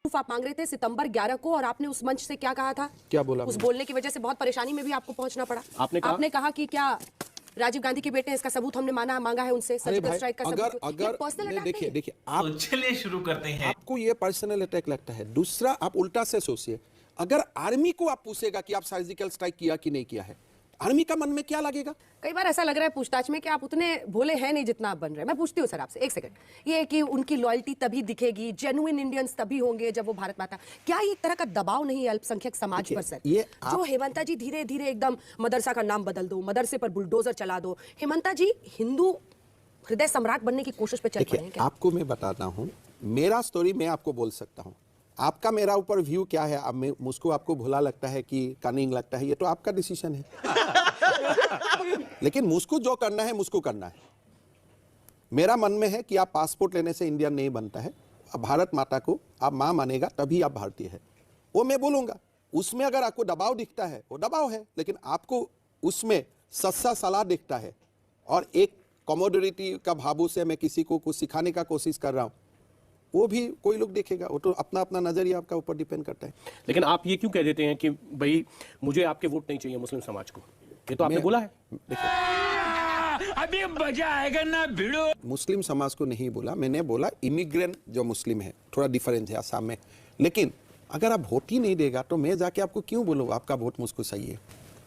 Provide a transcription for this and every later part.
आप मांग रहे थे सितंबर 11 को और आपने उस मंच से क्या कहा था? क्या बोला? उस बोलने की वजह से बहुत परेशानी में भी आपको पहुंचना पड़ा। आपने कहा कि क्या राजीव गांधी के बेटे हैं, इसका सबूत हमने मांगा है उनसे, सर्जिकल स्ट्राइक का सबूत। अगर पर्सनल अटैक देखिए आप तो चलिए शुरू करते हैं। आपको ये पर्सनल अटैक लगता है। दूसरा, आप उल्टा से सोचिए, अगर आर्मी को आप पूछेगा कि आप सर्जिकल स्ट्राइक किया कि नहीं किया है, आर्मी का मन में क्या लगेगा? कई बार ऐसा लग रहा है पूछताछ में कि आप उतने भोले हैं नहीं जितना आप बन रहे हैं। मैं पूछती हूँ सर आपसे एक सेकंड, ये है कि उनकी लॉयल्टी तभी दिखेगी, जेन्युइन इंडियंस तभी होंगे जब वो भारत माता, क्या ये एक तरह का दबाव नहीं है अल्पसंख्यक समाज पर सर? जो हेमंता जी धीरे धीरे एकदम मदरसा का नाम बदल दो, मदरसे पर बुलडोजर चला दो, हेमंता जी हिंदू हृदय सम्राट बनने की कोशिश पे चल पड़े हैं क्या? आपको मैं बताता हूँ, मेरा स्टोरी मैं आपको बोल सकता हूँ, आपका मेरा ऊपर व्यू क्या है, अब मुझको आपको भोला लगता है कि कनिंग लगता है, ये तो आपका डिसीजन है। लेकिन मुझको जो करना है मुझको करना है। मेरा मन में है कि आप पासपोर्ट लेने से इंडियन नहीं बनता है। अब भारत माता को आप मां मानेगा तभी आप भारतीय है, वो मैं बोलूंगा। उसमें अगर आपको दबाव दिखता है वो दबाव है, लेकिन आपको उसमें सच्चा सलाह दिखता है और एक कमोडिटी का भावों से मैं किसी को कुछ सिखाने का कोशिश कर रहा हूं, वो भी कोई लोग देखेगा। वो तो अपना अपना नजरिया आपका ऊपर डिपेंड करता है। लेकिन आप ये क्यों कह देते हैं कि भाई मुझे आपके वोट नहीं चाहिए मुस्लिम समाज को? ये तो आपने बोला है। अभी मजा आएगा ना भिड़ो। मुस्लिम समाज को नहीं बोला, मैंने बोला इमिग्रेंट जो मुस्लिम है, थोड़ा डिफरेंस है आसाम में। लेकिन अगर आप वोट ही नहीं देगा तो मैं जाके आपको क्यों बोलूँ आपका वोट मुझको सही है?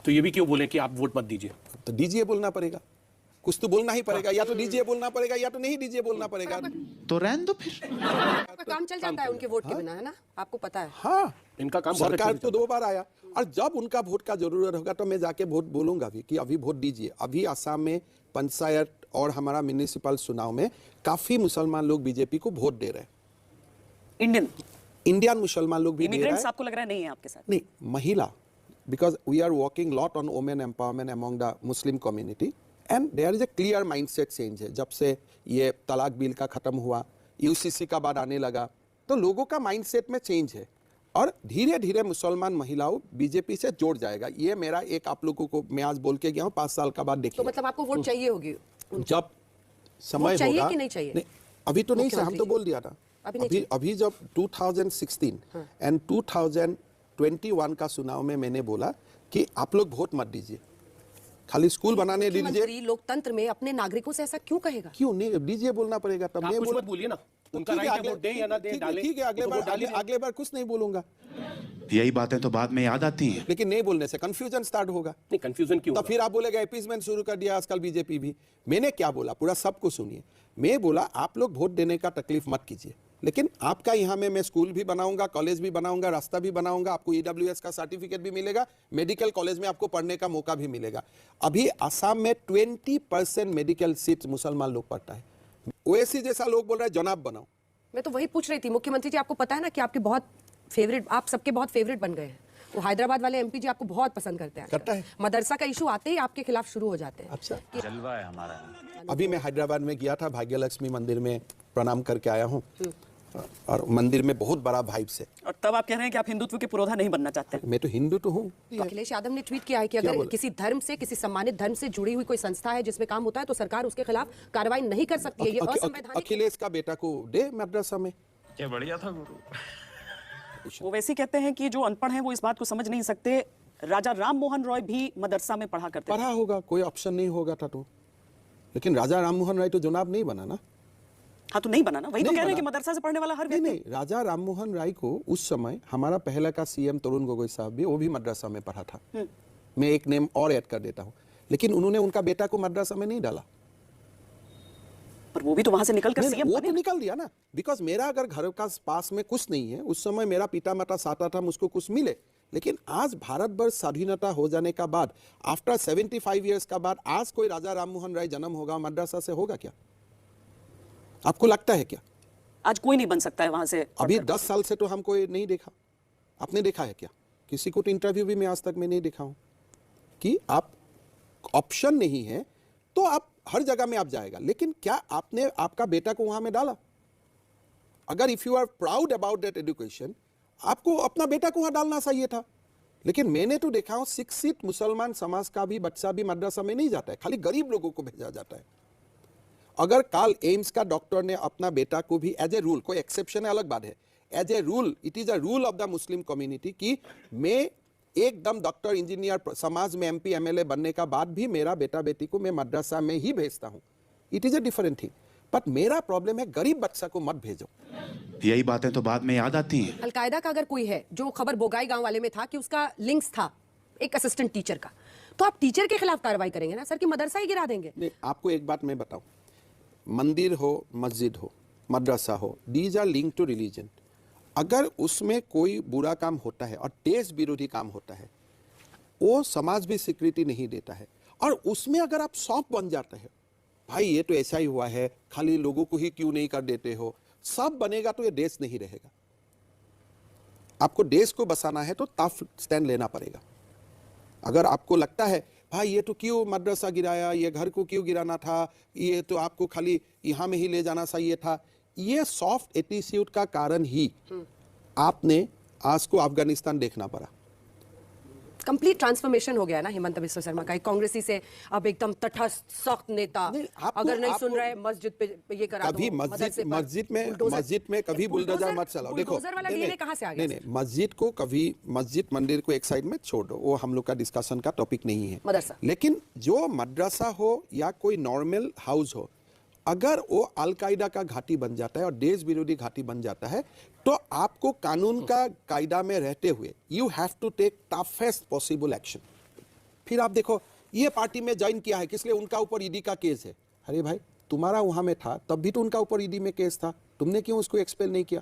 तो ये भी क्यों बोले कि आप वोट मत दीजिए? तो दीजिए बोलना पड़ेगा, कुछ तो बोलना ही पड़ेगा। या तो दीजिए बोलना पड़ेगा या तो नहीं दीजिए बोलना पड़ेगा। तो रहने दो फिर। आपका काम चल जाता है उनके वोट के बिना, है ना? आपको पता है। हाँ, इनका काम सरकार तो 2 बार आया, और जब उनका वोट का जरूरत होगा तो मैं जाके वोट बोलूंगा भी कि अभी वोट दीजिए। अभी असम में पंचायत और हमारा म्युनिसिपल चुनाव में काफी मुसलमान लोग बीजेपी को वोट दे रहे हैं। इंडियन मुसलमान लोग भी दे रहे हैं। आपको लग रहा है नहीं है आपके साथ? नहीं, महिला, because we are working lot on women empowerment among the Muslim community and there is a clear mindset change है। जब से ये तलाक बिल का खत्म हुआ, यूसीसी का बाद आने लगा, तो लोगों का माइंडसेट में चेंज है और धीरे धीरे मुसलमान महिलाओं बीजेपी से जोड़ जाएगा। ये मेरा एक, आप लोगों को मैं आज बोल के गया हूँ, 5 साल का बाद देखिए। तो मतलब आपको वोट चाहिए होगी जब समय चाहिए होगा कि नहीं चाहिए? नहीं, अभी तो नहीं चाहिए, हम तो बोल दिया था। अभी जब 2016 एंड 2021 का चुनाव में मैंने बोला कि आप लोग वोट मत दीजिए, खाली स्कूल बनाने दीजिए। लोकतंत्र में अपने नागरिकों से ऐसा क्यों कहेगा? क्यों नहीं दीजिए बोलना पड़ेगा? तब मैं मत बोलिए ना, उनका राइट है वोट दें या ना दें, डालें। ठीक है, अगले बार कुछ नहीं बोलूंगा। यही बातें तो बाद में याद आती हैं। लेकिन नहीं बोलने से कंफ्यूजन स्टार्ट होगा। नहीं, कंफ्यूजन क्यों? तो फिर आप बोलेगा अपीसमेंट शुरू कर दिया आजकल बीजेपी भी। मैंने क्या बोला, पूरा सबको सुनिए। मैं बोला आप लोग वोट देने का तकलीफ मत कीजिए, लेकिन आपका यहाँ में मैं स्कूल भी बनाऊंगा, कॉलेज भी बनाऊंगा, रास्ता भी बनाऊंगा, आपको ईडब्ल्यूएस का सर्टिफिकेट भी मिलेगा, मेडिकल कॉलेज में आपको पढ़ने का मौका भी मिलेगा। अभी असम में 20% मेडिकल सीट मुसलमान लोग पढ़ता है। ओएसी जैसा लोग बोल रहे हैं जनाब बनाओ। मैं तो वही पूछ रही थी मुख्यमंत्री जी, आपको पता है ना कि आपके बहुत फेवरेट, आप सबके बहुत फेवरेट बन गए हैं। वो हैदराबाद वाले एमपी जी आपको बहुत पसंद करते हैं। करता है। मदरसा का इशू आते ही आपके खिलाफ शुरू हो जाते हैं। अच्छा, जलवा है हमारा। अभी मैं हैदराबाद में गया था, भाग्यलक्ष्मी मंदिर में प्रणाम करके आया हूँ और मंदिर में बहुत बड़ा वाइब से। और तब आप कह रहे हैं कि आप हिंदुत्व के पुरोधा नहीं बनना चाहते? मैं तो हिंदू तो हूँ। तो अखिलेश यादव ने ट्वीट किया है कि अगर किसी धर्म से, किसी सम्मानित धर्म से जुड़ी हुई कोई संस्था है जिसमें काम होता है तो सरकार उसके खिलाफ कार्रवाई नहीं कर सकती है। ये असंवैधानिक। अखिलेश का बेटा को दे मदरसा में। क्या बढ़िया था गुरु। वो वैसे कहते हैं कि जो अनपढ़ हैं वो इस बात को समझ नहीं सकते। राजा राम मोहन रॉय भी मदरसा में पढ़ा करते थे। पढ़ा होगा, कोई ऑप्शन नहीं होगा था तो। लेकिन राजा राम मोहन राय तो जनाब नहीं बना ना। हाँ, तो नहीं बना ना, वही तो कह रहे हैं कि मदरसा से पढ़ने वाला हर व्यक्ति। नहीं, राजा राम मोहन राय को उस समय हमारा पहला का सीएम तरुण गोगोई साहब भी, वो भी मदरसा में पढ़ा था। मैं एक नेम और ऐड कर देता हूँ, लेकिन उन्होंने उनका बेटा को मदरसा में नहीं डाला। पर वो भी तो वहां से निकल कर सीएम वो बने। तो निकल दिया ना, बिकॉज मेरा अगर घर का पास में कुछ नहीं है, उस समय मेरा पिता माता चाहता था मुझको कुछ मिले। लेकिन आज भारत वर्ष स्वाधीनता हो जाने का बाद, आफ्टर 75 ईयर्स का बाद, आज कोई राजा राम मोहन राय जन्म होगा मदरसा से होगा क्या? आपको लगता है क्या? आज कोई नहीं बन सकता है वहां से। अभी 10 साल से तो हमको नहीं देखा। आपने देखा है क्या? किसी को तो इंटरव्यू भी मैं आज तक में नहीं देखा हूं कि आप ऑप्शन नहीं है तो आप हर जगह में आप जाएगा। लेकिन क्या आपने आपका बेटा को वहां में डाला? अगर if you are proud about that education, आपको अपना बेटा को वहां डालना चाहिए था। लेकिन मैंने तो देखा हूं शिक्षित मुसलमान समाज का भी बच्चा भी मदरसा में नहीं जाता है, खाली गरीब लोगों को भेजा जाता है। अगर कल एम्स का डॉक्टर ने अपना बेटा को भी एज ए रूल, कोई एक्सेप्शन है अलग बात है, as a rule, it is a rule of the Muslim community कि मैं एकदम डॉक्टर, इंजीनियर, समाज में MP MLA बनने का बाद भी मेरा बेटा बेटी को मैं मदरसा में ही भेजता हूँ. It is a different thing. But मेरा प्रॉब्लम है गरीब बच्चा को मत भेजो. यही बातें तो बाद में याद आती हैं. अलकायदा का अगर कोई है, जो खबर बोगाई गांव वाले में था कि उसका लिंक्स था एक असिस्टेंट टीचर का, तो आप टीचर के खिलाफ कार्रवाई करेंगे ना सर, कि मदरसा ही गिरा देंगे? नहीं, आपको एक बात मैं बताऊं, मंदिर हो, मस्जिद हो, मदरसा हो, these are link to religion. अगर उसमें कोई बुरा काम होता है और देश विरोधी काम होता है, वो समाज भी स्वीकृति नहीं देता है. और उसमें अगर आप सौंप बन जाते हैं, भाई ये तो ऐसा ही हुआ है, खाली लोगों को ही क्यों नहीं कर देते हो, सब बनेगा तो ये देश नहीं रहेगा. आपको देश को बसाना है तो टफ स्टैंड लेना पड़ेगा. अगर आपको लगता है भाई ये तो क्यों मदरसा गिराया, ये घर को क्यों गिराना था, ये तो आपको खाली यहाँ में ही ले जाना चाहिए था, ये सॉफ्ट एटीट्यूड का कारण ही आपने आज को अफगानिस्तान देखना पड़ा. कंप्लीट ट्रांसफॉर्मेशन हो गया ना हेमंत बिस्वा शर्मा का, एक कांग्रेसी से अब एकदम तटस्थ सख्त नेता. अगर नहीं सुन रहे मस्जिद पे ये करा कभी दो, मस्जिद में कभी बुलडोजर मत चलाओ. देखो, बुलडोजर वाला डीएनए कहाँ से आ गया? नहीं, मस्जिद को कभी, मस्जिद मंदिर को एक साइड में छोड़ दो, वो हम लोग का डिस्कशन का टॉपिक नहीं है. मदरसा. लेकिन जो मदरसा हो या कोई नॉर्मल हाउस हो, अगर वो अलकायदा का घाटी बन जाता है और देश विरोधी घाटी बन जाता है, तो आपको कानून का कायदा में रहते हुए you have to take toughest possible action. फिर आप देखो, ये पार्टी में ज्वाइन किया है, किस लिए? उनका ऊपर ईडी का केस है. अरे भाई, तुम्हारा वहां में था तब भी तो उनका ऊपर ईडी में केस था, तुमने क्यों उसको एक्सपेल नहीं किया?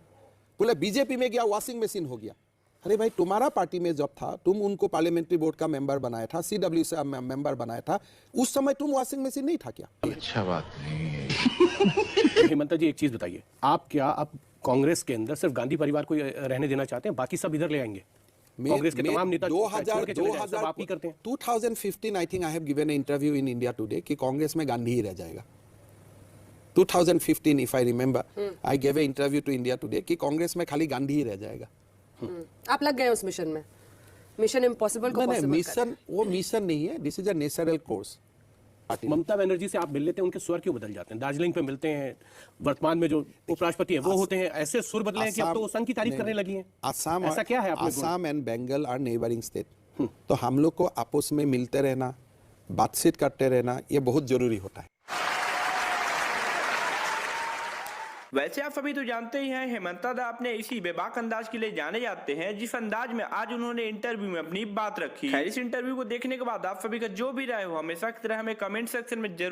बोले बीजेपी में गया, वॉशिंग मशीन हो गया. अरे भाई, तुम्हारा पार्टी में जब था, तुम उनको पार्लियामेंट्री बोर्ड का मेंबर बनाया था, CW से मेंबर बनाया था, उस समय तुम वॉशिंग मशीन नहीं था क्या? अच्छा बात नहीं है. हेमंत जी, एक चीज बताइए, आप क्या अब कांग्रेस के अंदर सिर्फ गांधी परिवार को रहने देना चाहते हैं, बाकी सब इधर ले आएंगे? कांग्रेस के तमाम नेता छोड़ के चले जाएं, सब आप ही करते हैं. 2015 I think I have given an interview in India Today कि कांग्रेस में गांधी ही रह जाएगा. 2015 if I remember, I give a interview to India Today कि कांग्रेस में खाली गांधी ही रह जाएगा. आप लग गए उस मिशन में, मिशन इम्पॉसिबल को पॉसिबल मिशन, वो मिशन नहीं है, this is a natural course. Mamata Banerjee से आप मिल लेते हैं, उनके स्वर क्यों बदल जाते हैं? दार्जिलिंग पे मिलते हैं, वर्तमान में जो उपराष्ट्रपति हैं वो होते हैं, ऐसे सुर बदले हैं कि अब तो वो संघ की तारीफ करने लगी हैं. आसाम, ऐसा क्या है? Assam and Bengal are neighbouring state, तो हम लोग को आपस में मिलते रहना, बातचीत करते रहना, ये बहुत जरूरी होता है. वैसे आप सभी तो जानते ही हैं, हेमंता दा अपने इसी बेबाक अंदाज के लिए जाने जाते हैं, जिस अंदाज में आज उन्होंने इंटरव्यू में अपनी बात रखी. खैर, इस इंटरव्यू को देखने के बाद आप सभी का जो भी राय हो, हमेशा की तरह हमें कमेंट सेक्शन में जरूर